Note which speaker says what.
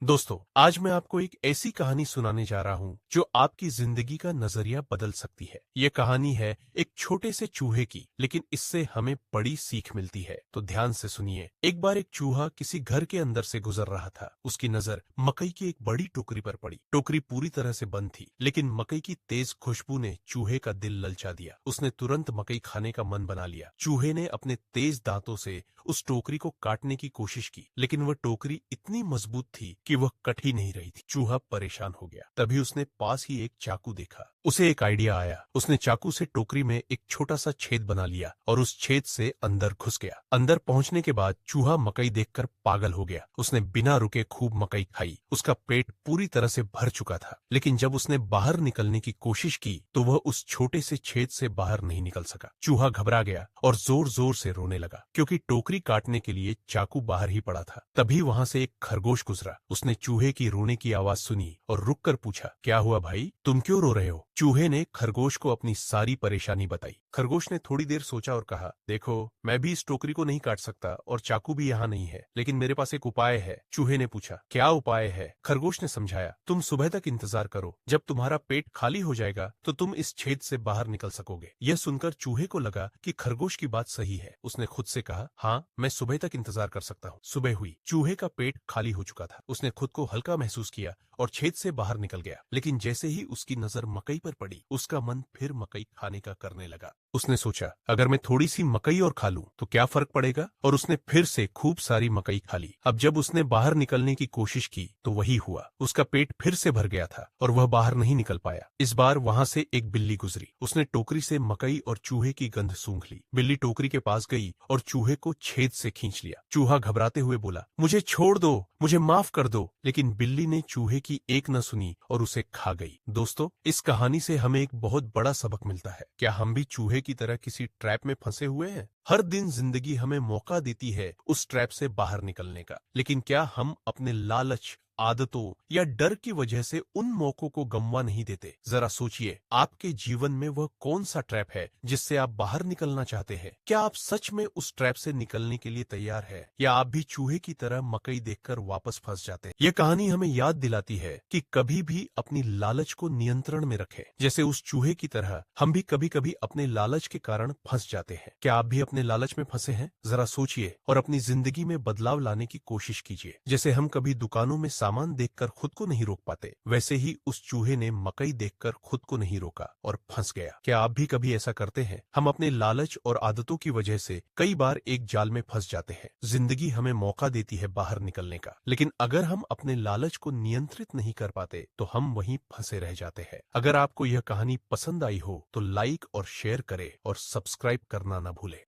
Speaker 1: दोस्तों, आज मैं आपको एक ऐसी कहानी सुनाने जा रहा हूं जो आपकी जिंदगी का नजरिया बदल सकती है। ये कहानी है एक छोटे से चूहे की, लेकिन इससे हमें बड़ी सीख मिलती है। तो ध्यान से सुनिए। एक बार एक चूहा किसी घर के अंदर से गुजर रहा था। उसकी नजर मकई की एक बड़ी टोकरी पर पड़ी। टोकरी पूरी तरह से बंद थी, लेकिन मकई की तेज खुशबू ने चूहे का दिल ललचा दिया। उसने तुरंत मकई खाने का मन बना लिया। चूहे ने अपने तेज दांतों से उस टोकरी को काटने की कोशिश की, लेकिन वह टोकरी इतनी मजबूत थी कि वह कट ही नहीं रही थी। चूहा परेशान हो गया। तभी उसने पास ही एक चाकू देखा। उसे एक आइडिया आया। उसने चाकू से टोकरी में एक छोटा सा छेद बना लिया और उस छेद से अंदर घुस गया। अंदर पहुंचने के बाद चूहा मकई देखकर पागल हो गया। उसने बिना रुके खूब मकई खाई। उसका पेट पूरी तरह से भर चुका था, लेकिन जब उसने बाहर निकलने की कोशिश की तो वह उस छोटे से छेद से बाहर नहीं निकल सका। चूहा घबरा गया और जोर जोर से रोने लगा, क्योंकि टोकरी काटने के लिए चाकू बाहर ही पड़ा था। तभी वहां से एक खरगोश गुजरा। उसने चूहे की रोने की आवाज सुनी और रुककर पूछा, क्या हुआ भाई, तुम क्यों रो रहे हो? चूहे ने खरगोश को अपनी सारी परेशानी बताई। खरगोश ने थोड़ी देर सोचा और कहा, देखो, मैं भी इस टोकरी को नहीं काट सकता और चाकू भी यहाँ नहीं है, लेकिन मेरे पास एक उपाय है। चूहे ने पूछा, क्या उपाय है? खरगोश ने समझाया, तुम सुबह तक इंतजार करो। जब तुम्हारा पेट खाली हो जाएगा तो तुम इस छेद से बाहर निकल सकोगे। यह सुनकर चूहे को लगा कि खरगोश की बात सही है। उसने खुद से कहा, हाँ, मैं सुबह तक इंतजार कर सकता हूँ। सुबह हुई। चूहे का पेट खाली हो चुका था। उसने खुद को हल्का महसूस किया और छेद से बाहर निकल गया। लेकिन जैसे ही उसकी नजर मकई पर पड़ी, उसका मन फिर मकई खाने का करने लगा। उसने सोचा, अगर मैं थोड़ी सी मकई और खा लूं तो क्या फर्क पड़ेगा? और उसने फिर से खूब सारी मकई खा ली। अब जब उसने बाहर निकलने की कोशिश की तो वही हुआ। उसका पेट फिर से भर गया था और वह बाहर नहीं निकल पाया। इस बार वहां से एक बिल्ली गुजरी। उसने टोकरी से मकई और चूहे की गंध सूंघ ली। बिल्ली टोकरी के पास गई और चूहे को छेद से खींच लिया। चूहा घबराते हुए बोला, मुझे छोड़ दो, मुझे माफ कर दो। लेकिन बिल्ली ने चूहे की एक न सुनी और उसे खा गई। दोस्तों, इस कहानी से हमें एक बहुत बड़ा सबक मिलता है। क्या हम भी चूहे की तरह किसी ट्रैप में फंसे हुए हैं? हर दिन जिंदगी हमें मौका देती है उस ट्रैप से बाहर निकलने का, लेकिन क्या हम अपने लालच, आदतों या डर की वजह से उन मौकों को गंवा नहीं देते? जरा सोचिए, आपके जीवन में वह कौन सा ट्रैप है जिससे आप बाहर निकलना चाहते हैं? क्या आप सच में उस ट्रैप से निकलने के लिए तैयार है, या आप भी चूहे की तरह मकई देखकर वापस फंस जाते हैं? यह कहानी हमें याद दिलाती है कि कभी भी अपनी लालच को नियंत्रण में रखें। जैसे उस चूहे की तरह हम भी कभी कभी अपने लालच के कारण फंस जाते हैं। क्या आप भी अपने लालच में फंसे हैं? जरा सोचिए और अपनी जिंदगी में बदलाव लाने की कोशिश कीजिए। जैसे हम कभी दुकानों में सामान देखकर खुद को नहीं रोक पाते, वैसे ही उस चूहे ने मकई देखकर खुद को नहीं रोका और फंस गया। क्या आप भी कभी ऐसा करते हैं? हम अपने लालच और आदतों की वजह से कई बार एक जाल में फंस जाते हैं। जिंदगी हमें मौका देती है बाहर निकलने का, लेकिन अगर हम अपने लालच को नियंत्रित नहीं कर पाते तो हम वहीं फंसे रह जाते हैं। अगर आपको यह कहानी पसंद आई हो तो लाइक और शेयर करें और सब्सक्राइब करना न भूलें।